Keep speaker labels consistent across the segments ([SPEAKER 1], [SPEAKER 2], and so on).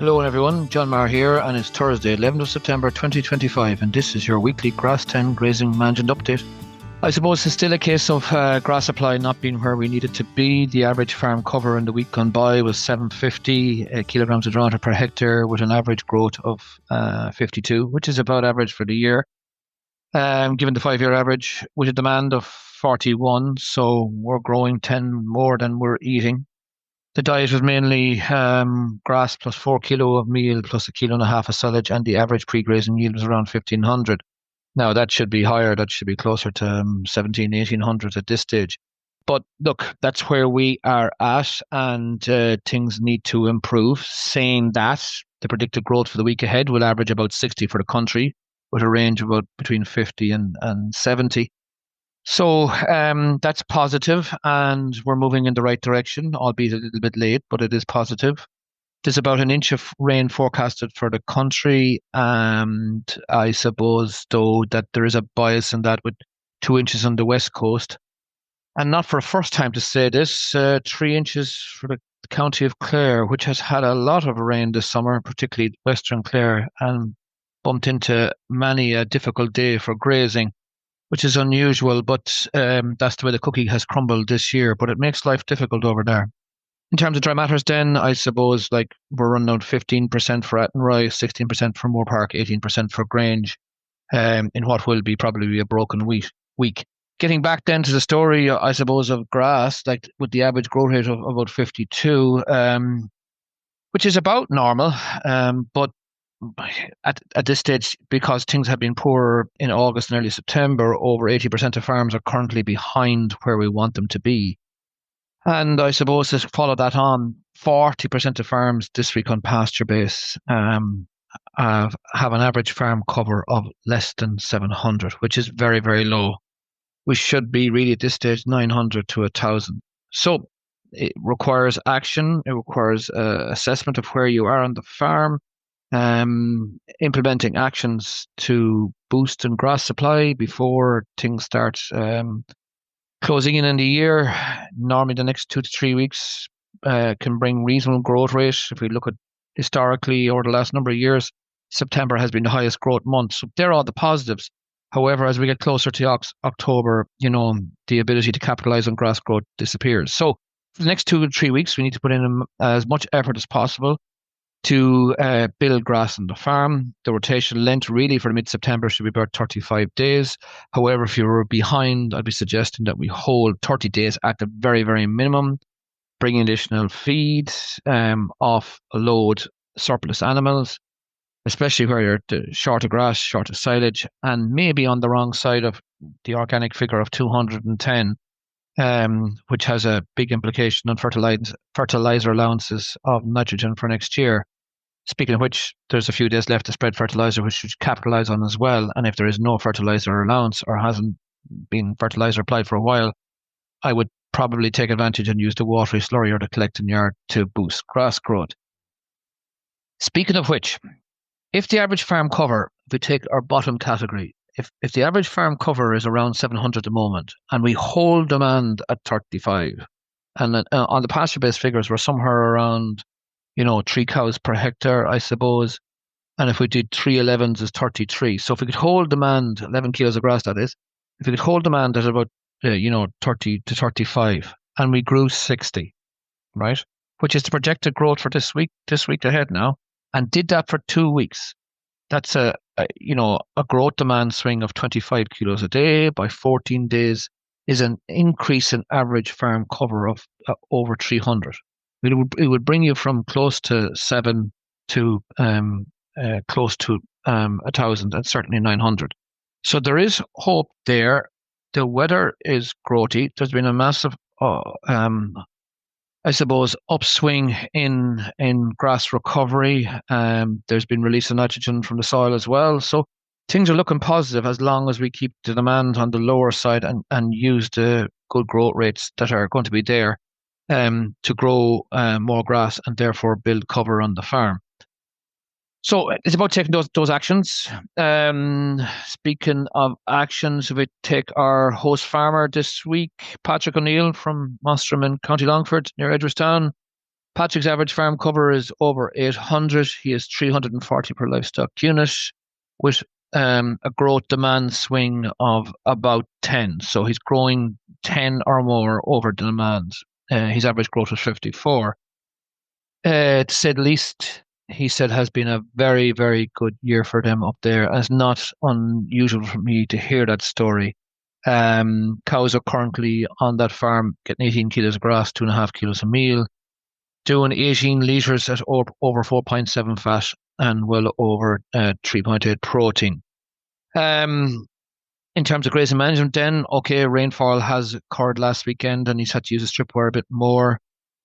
[SPEAKER 1] Hello everyone, John Maher here, and it's Thursday, 11th of September 2025, and this is your weekly Grass10 grazing management update. I suppose it's still a case of grass supply not being where we need it to be. The average farm cover in the week gone by was 750 kilograms of dry per hectare, with an average growth of 52, which is about average for the year. Given the 5-year average, with a demand of 41, so we're growing 10 more than we're eating. The diet was mainly grass plus 4 kilo of meal plus 1.5 kilo of silage, and the average pre-grazing yield was around 1,500. Now that should be higher. That should be closer to 1,700-1,800 at this stage. But look, that's where we are at, and things need to improve. Saying that, the predicted growth for the week ahead will average about 60 for the country, with a range of about between 50 and 70. So that's positive, and we're moving in the right direction, albeit a little bit late, but it is positive. There's about an inch of rain forecasted for the country, and I suppose, though, that there is a bias in that with 2 inches on the west coast. And not for a first time to say this, 3 inches for the county of Clare, which has had a lot of rain this summer, particularly Western Clare, and bumped into many a difficult day for grazing, which is unusual, but that's the way the cookie has crumbled this year. But it makes life difficult over there. In terms of dry matters then, I suppose like we're running out 15% for Attenroy, 16% for Moore Park, 18% for Grange, in what will be probably a broken week. Getting back then to the story, I suppose, of grass, like with the average growth rate of about 52, which is about normal, but at this stage, because things have been poor in August and early September, over 80% of farms are currently behind where we want them to be. And I suppose to follow that on, 40% of farms this week on pasture base have an average farm cover of less than 700, which is very, very low. We should be really at this stage 900 to 1,000. So it requires action. It requires assessment of where you are on the farm, implementing actions to boost in grass supply before things start closing in the year. Normally the next 2 to 3 weeks can bring reasonable growth rate. If we look at historically over the last number of years, September has been the highest growth month. So they're all the positives. However, as we get closer to October, the ability to capitalize on grass growth disappears. So for the next 2 to 3 weeks, we need to put in as much effort as possible to build grass on the farm. The rotational length really for mid-September should be about 35 days. However, if you were behind, I'd be suggesting that we hold 30 days at the very, very minimum, bring additional feed, offload surplus animals, especially where you're short of grass, short of silage, and maybe on the wrong side of the organic figure of 210, which has a big implication on fertilizer allowances of nitrogen for next year. Speaking of which, there's a few days left to spread fertilizer, which should capitalize on as well. And if there is no fertilizer allowance or hasn't been fertilizer applied for a while, I would probably take advantage and use the watery slurry or the collecting yard to boost grass growth. Speaking of which, if the average farm cover, if we take our bottom category, if the average farm cover is around 700 at the moment, and we hold demand at 35, and on the pasture-based figures, we're somewhere around, 3 cows per hectare, I suppose. And if we did 3 11s is 33. So if we could hold demand, 11 kilos of grass that is, if we could hold demand at about, 30 to 35, and we grew 60, right? Which is the projected growth for this week ahead now, and did that for 2 weeks. That's a growth demand swing of 25 kilos a day by 14 days is an increase in average farm cover of over 300. It would bring you from close to 7 to close to 1,000 and certainly 900. So there is hope there. The weather is growthy. There's been a massive, I suppose, upswing in grass recovery. There's been release of nitrogen from the soil as well. So things are looking positive as long as we keep the demand on the lower side and use the good growth rates that are going to be there to grow more grass and therefore build cover on the farm. So it's about taking those actions. Speaking of actions, we take our host farmer this week, Patrick O'Neill from Mosterham in County Longford near Edgeworthstown. Patrick's average farm cover is over 800. He has 340 per livestock unit with a growth demand swing of about 10. So he's growing 10 or more over the demand. His average growth was 54. To say the least, he said has been a very, very good year for them up there. And it's not unusual for me to hear that story. Cows are currently on that farm getting 18 kilos of grass, 2.5 kilos of meal, doing 18 litres at over 4.7 fat and well over 3.8 protein. In terms of grazing management then, okay, rainfall has occurred last weekend and he's had to use a strip wire a bit more.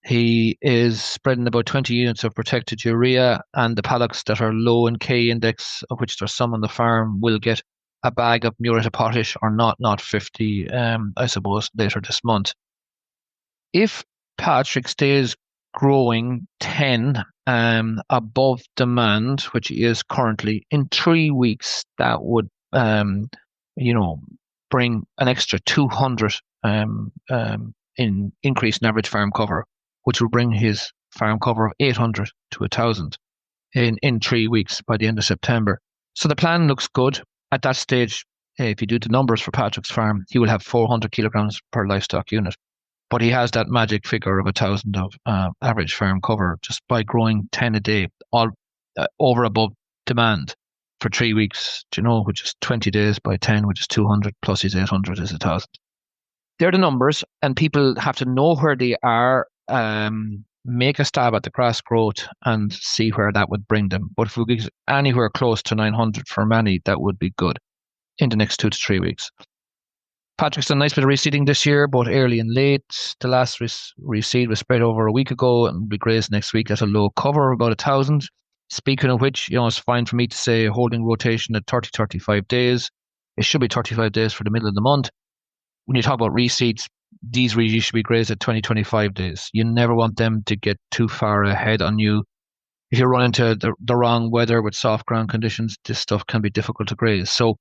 [SPEAKER 1] He is spreading about 20 units of protected urea, and the paddocks that are low in K index, of which there's some on the farm, will get a bag of muriate of potash or not 50, I suppose, later this month. If Patrick stays growing 10 above demand, which he is currently, in 3 weeks, that would, bring an extra 200 in increase in average farm cover, which will bring his farm cover of 800 to 1,000 in 3 weeks by the end of September. So the plan looks good. At that stage, if you do the numbers for Patrick's farm, he will have 400 kilograms per livestock unit. But he has that magic figure of 1,000 of average farm cover just by growing 10 a day, all over above demand for 3 weeks, which is 20 days by 10, which is 200, plus his 800 is 1,000. They're the numbers, and people have to know where they are, make a stab at the grass growth and see where that would bring them. But if we get anywhere close to 900 for many, that would be good in the next 2 to 3 weeks. Patrick's done a nice bit of reseeding this year, both early and late. The last reseed was spread over a week ago and will be grazed next week at a low cover of about 1,000. Speaking of which, it's fine for me to say holding rotation at 35 days. It should be 35 days for the middle of the month. When you talk about reseeds, these really should be grazed at 25 days. You never want them to get too far ahead on you. If you run into the wrong weather with soft ground conditions, this stuff can be difficult to graze. So,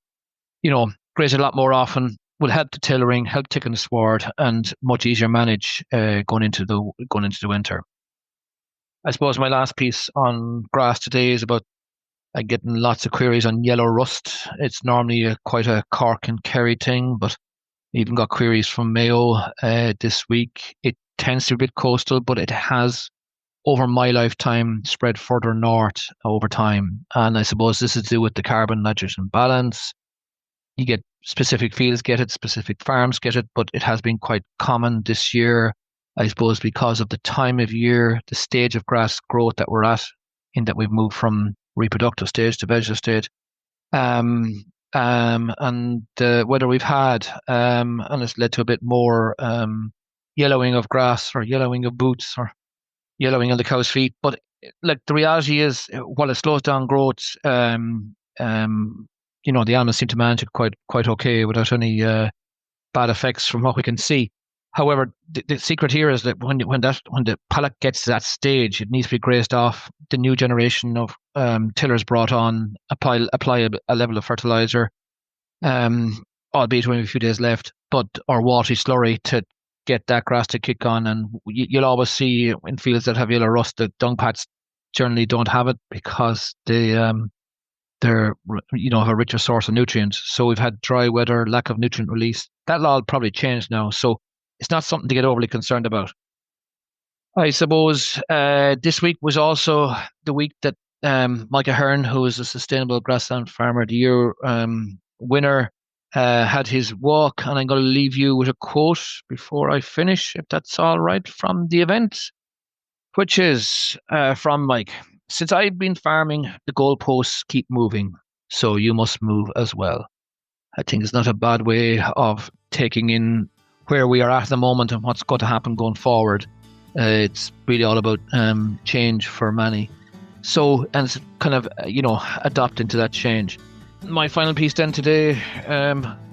[SPEAKER 1] graze it a lot more often will help the tillering, help ticking the sward, and much easier manage going into the winter. I suppose my last piece on grass today is about getting lots of queries on yellow rust. It's normally quite a Cork and Kerry thing, but I even got queries from Mayo this week. It tends to be a bit coastal, but it has, over my lifetime, spread further north over time. And I suppose this is to do with the carbon-nitrogen balance. You get specific fields get it, specific farms get it, but it has been quite common this year, I suppose, because of the time of year, the stage of grass growth that we're at, in that we've moved from reproductive stage to vegetative stage. And the weather we've had, and it's led to a bit more yellowing of grass, or yellowing of boots, or yellowing on the cow's feet. But the reality is, while it slows down growth, the animals seem to manage it quite okay without any bad effects from what we can see. However, the secret here is that when the paddock gets to that stage, it needs to be grazed off. The new generation of tillers brought on apply a level of fertilizer, albeit only a few days left, or watery slurry to get that grass to kick on. And you'll always see in fields that have yellow rust, the dung pats generally don't have it because they're a richer source of nutrients. So we've had dry weather, lack of nutrient release. That'll all probably change now. So it's not something to get overly concerned about. I suppose this week was also the week that Micah Hearn, who is a Sustainable Grassland Farmer of the Year winner, had his walk. And I'm going to leave you with a quote before I finish, if that's all right, from the event, which is from Mike. "Since I've been farming, the goalposts keep moving, so you must move as well." I think it's not a bad way of taking in where we are at the moment and what's going to happen going forward. It's really all about change for many. So, and it's kind of, adapting to that change. My final piece then today,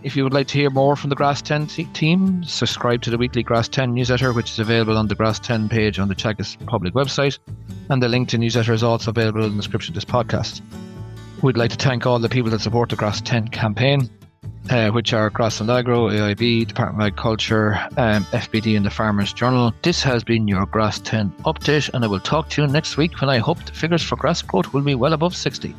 [SPEAKER 1] if you would like to hear more from the Grass10 team, subscribe to the weekly Grass10 newsletter, which is available on the Grass10 page on the Teagasc public website. And the link to newsletter is also available in the description of this podcast. We'd like to thank all the people that support the Grass10 campaign. which are Grass10 Agro, AIB, Department of Agriculture, FBD and the Farmers Journal. This has been your Grass10 update, and I will talk to you next week when I hope the figures for grass growth will be well above 60.